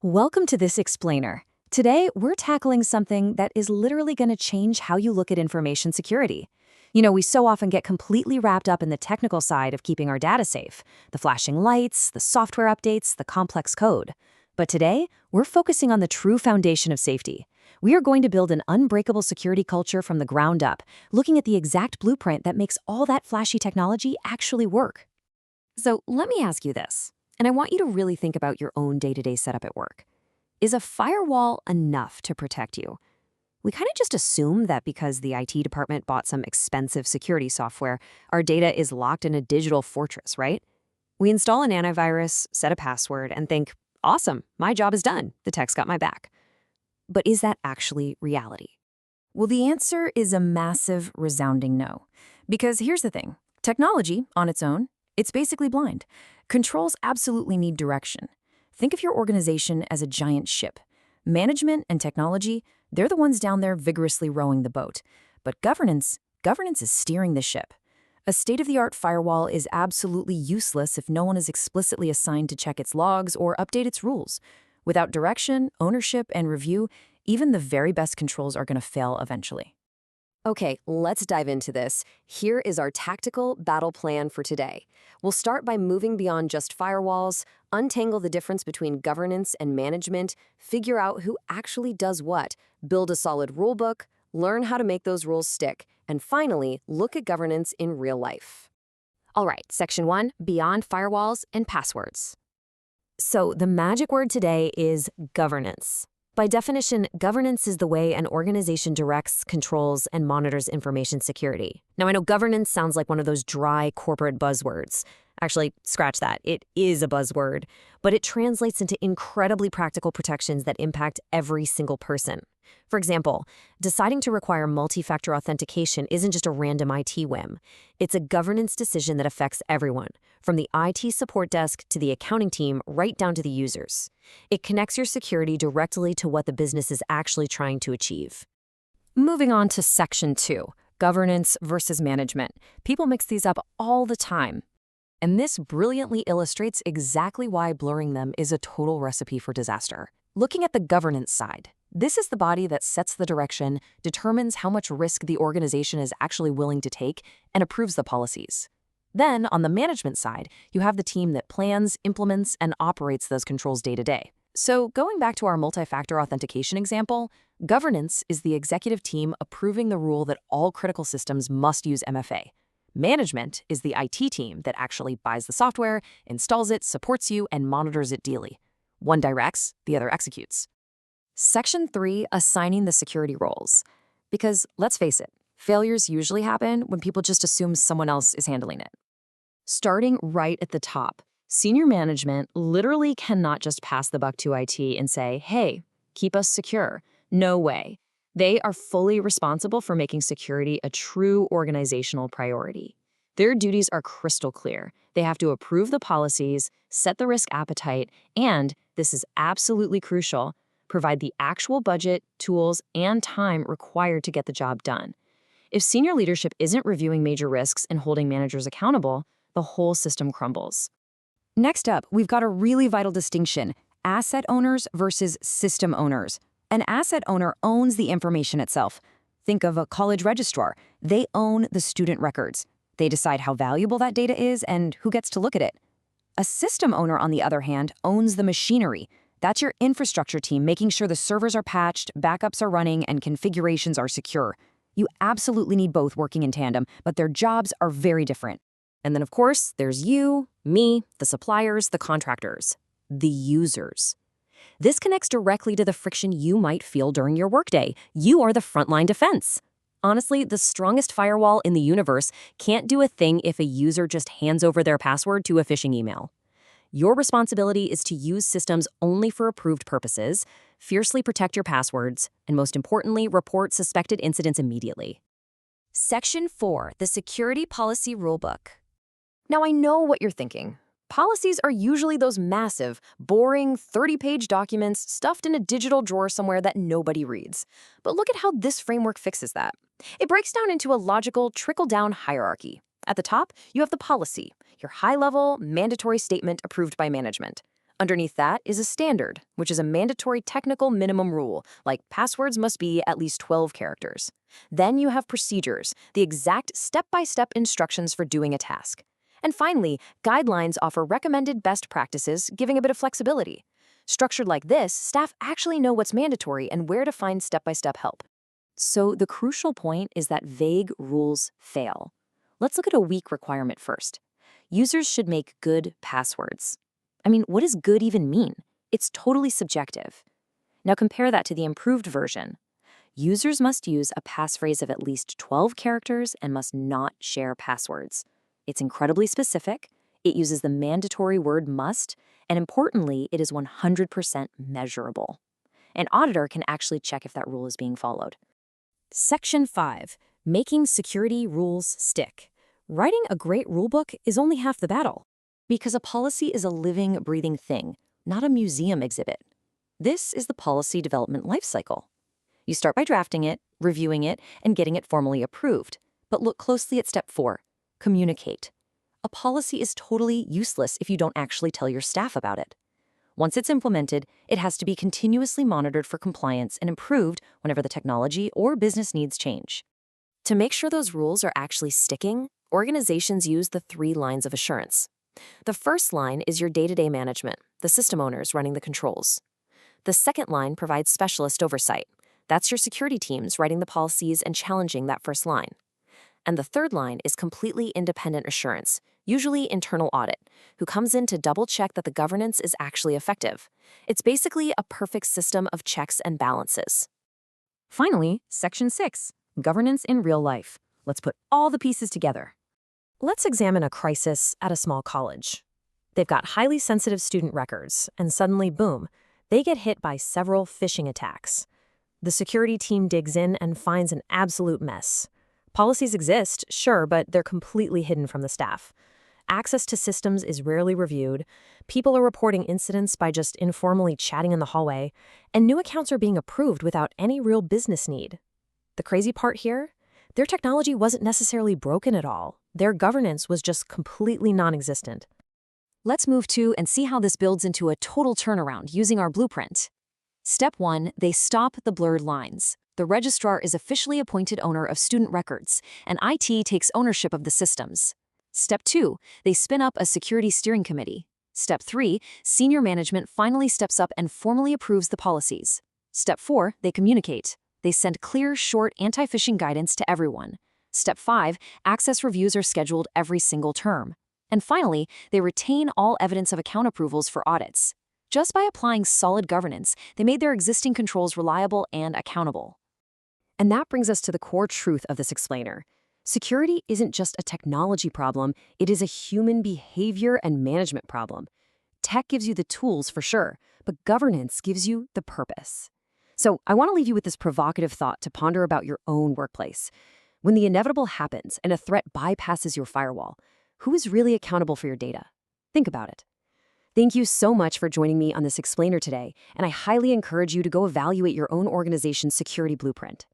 Welcome to this explainer. Today, we're tackling something that is literally going to change how you look at information security. We so often get completely wrapped up in the technical side of keeping our data safe, the flashing lights, the software updates, the complex code. But today, we're focusing on the true foundation of safety. We are going to build an unbreakable security culture from the ground up, looking at the exact blueprint that makes all that flashy technology actually work. So let me ask you this, and I want you to really think about your own day-to-day setup at work. Is a firewall enough to protect you? We kind of just assume that because the IT department bought some expensive security software, our data is locked in a digital fortress, right? We install an antivirus, set a password, and think, awesome, my job is done. The tech's got my back. But is that actually reality? Well, the answer is a massive, resounding no. Because here's the thing. Technology, on its own, it's basically blind. Controls absolutely need direction. Think of your organization as a giant ship. Management and technology, they're the ones down there vigorously rowing the boat. But governance is steering the ship. A state-of-the-art firewall is absolutely useless if no one is explicitly assigned to check its logs or update its rules. Without direction, ownership, and review, even the very best controls are going to fail eventually. Okay, let's dive into this. Here is our tactical battle plan for today. We'll start by moving beyond just firewalls, untangle the difference between governance and management, figure out who actually does what, build a solid rulebook, learn how to make those rules stick, and finally, look at governance in real life. All right, Section 1, Beyond Firewalls and Passwords. So the magic word today is governance. By definition, governance is the way an organization directs, controls, and monitors information security. Now, I know governance sounds like one of those dry corporate buzzwords. Actually, scratch that. It is a buzzword, but it translates into incredibly practical protections that impact every single person. For example, deciding to require multi-factor authentication isn't just a random IT whim. It's a governance decision that affects everyone, from the IT support desk to the accounting team right down to the users. It connects your security directly to what the business is actually trying to achieve. Moving on to Section 2, Governance versus Management. People mix these up all the time. And this brilliantly illustrates exactly why blurring them is a total recipe for disaster. Looking at the governance side, this is the body that sets the direction, determines how much risk the organization is actually willing to take, and approves the policies. Then, on the management side, you have the team that plans, implements, and operates those controls day to day. So, going back to our multi-factor authentication example, governance is the executive team approving the rule that all critical systems must use MFA. Management is the IT team that actually buys the software, installs it, supports you, and monitors it daily. One directs, the other executes. Section 3, Assigning the security roles. Because, let's face it, failures usually happen when people just assume someone else is handling it. Starting right at the top, senior management literally cannot just pass the buck to IT and say, hey, keep us secure. No way. They are fully responsible for making security a true organizational priority. Their duties are crystal clear. They have to approve the policies, set the risk appetite, and, this is absolutely crucial, provide the actual budget, tools, and time required to get the job done. If senior leadership isn't reviewing major risks and holding managers accountable, the whole system crumbles. Next up, we've got a really vital distinction: asset owners versus system owners. An asset owner owns the information itself. Think of a college registrar. They own the student records. They decide how valuable that data is and who gets to look at it. A system owner, on the other hand, owns the machinery. That's your infrastructure team, making sure the servers are patched, backups are running, and configurations are secure. You absolutely need both working in tandem, but their jobs are very different. And then, of course, there's you, me, the suppliers, the contractors, the users. This connects directly to the friction you might feel during your workday. You are the frontline defense. Honestly, the strongest firewall in the universe can't do a thing if a user just hands over their password to a phishing email. Your responsibility is to use systems only for approved purposes, fiercely protect your passwords, and most importantly, report suspected incidents immediately. Section 4, the Security Policy Rulebook. Now, I know what you're thinking. Policies are usually those massive, boring, 30-page documents stuffed in a digital drawer somewhere that nobody reads. But look at how this framework fixes that. It breaks down into a logical, trickle-down hierarchy. At the top, you have the policy, your high-level, mandatory statement approved by management. Underneath that is a standard, which is a mandatory technical minimum rule, like passwords must be at least 12 characters. Then you have procedures, the exact step-by-step instructions for doing a task. And finally, guidelines offer recommended best practices, giving a bit of flexibility. Structured like this, staff actually know what's mandatory and where to find step-by-step help. So the crucial point is that vague rules fail. Let's look at a weak requirement first. Users should make good passwords. I mean, what does good even mean? It's totally subjective. Now compare that to the improved version. Users must use a passphrase of at least 12 characters and must not share passwords. It's incredibly specific, it uses the mandatory word must, and importantly, it is 100% measurable. An auditor can actually check if that rule is being followed. Section 5. Making security rules stick. Writing a great rulebook is only half the battle, because a policy is a living, breathing thing, not a museum exhibit. This is the policy development lifecycle. You start by drafting it, reviewing it, and getting it formally approved. But look closely at step 4, communicate. A policy is totally useless if you don't actually tell your staff about it. Once it's implemented, it has to be continuously monitored for compliance and improved whenever the technology or business needs change. To make sure those rules are actually sticking, organizations use the 3 lines of assurance. The first line is your day-to-day management, the system owners running the controls. The second line provides specialist oversight. That's your security teams writing the policies and challenging that first line. And the third line is completely independent assurance, usually internal audit, who comes in to double-check that the governance is actually effective. It's basically a perfect system of checks and balances. Finally, Section 6, governance in real life. Let's put all the pieces together. Let's examine a crisis at a small college. They've got highly sensitive student records, and suddenly, boom, they get hit by several phishing attacks. The security team digs in and finds an absolute mess. Policies exist, sure, but they're completely hidden from the staff. Access to systems is rarely reviewed, people are reporting incidents by just informally chatting in the hallway, and new accounts are being approved without any real business need. The crazy part here? Their technology wasn't necessarily broken at all. Their governance was just completely non-existent. Let's move to and see how this builds into a total turnaround using our blueprint. Step 1, they stop the blurred lines. The registrar is officially appointed owner of student records, and IT takes ownership of the systems. Step 2, they spin up a security steering committee. Step 3, senior management finally steps up and formally approves the policies. Step 4, they communicate. They send clear, short, anti-phishing guidance to everyone. Step 5, access reviews are scheduled every single term. And finally, they retain all evidence of account approvals for audits. Just by applying solid governance, they made their existing controls reliable and accountable. And that brings us to the core truth of this explainer. Security isn't just a technology problem, it is a human behavior and management problem. Tech gives you the tools for sure, but governance gives you the purpose. So I want to leave you with this provocative thought to ponder about your own workplace. When the inevitable happens and a threat bypasses your firewall, who is really accountable for your data? Think about it. Thank you so much for joining me on this explainer today, and I highly encourage you to go evaluate your own organization's security blueprint.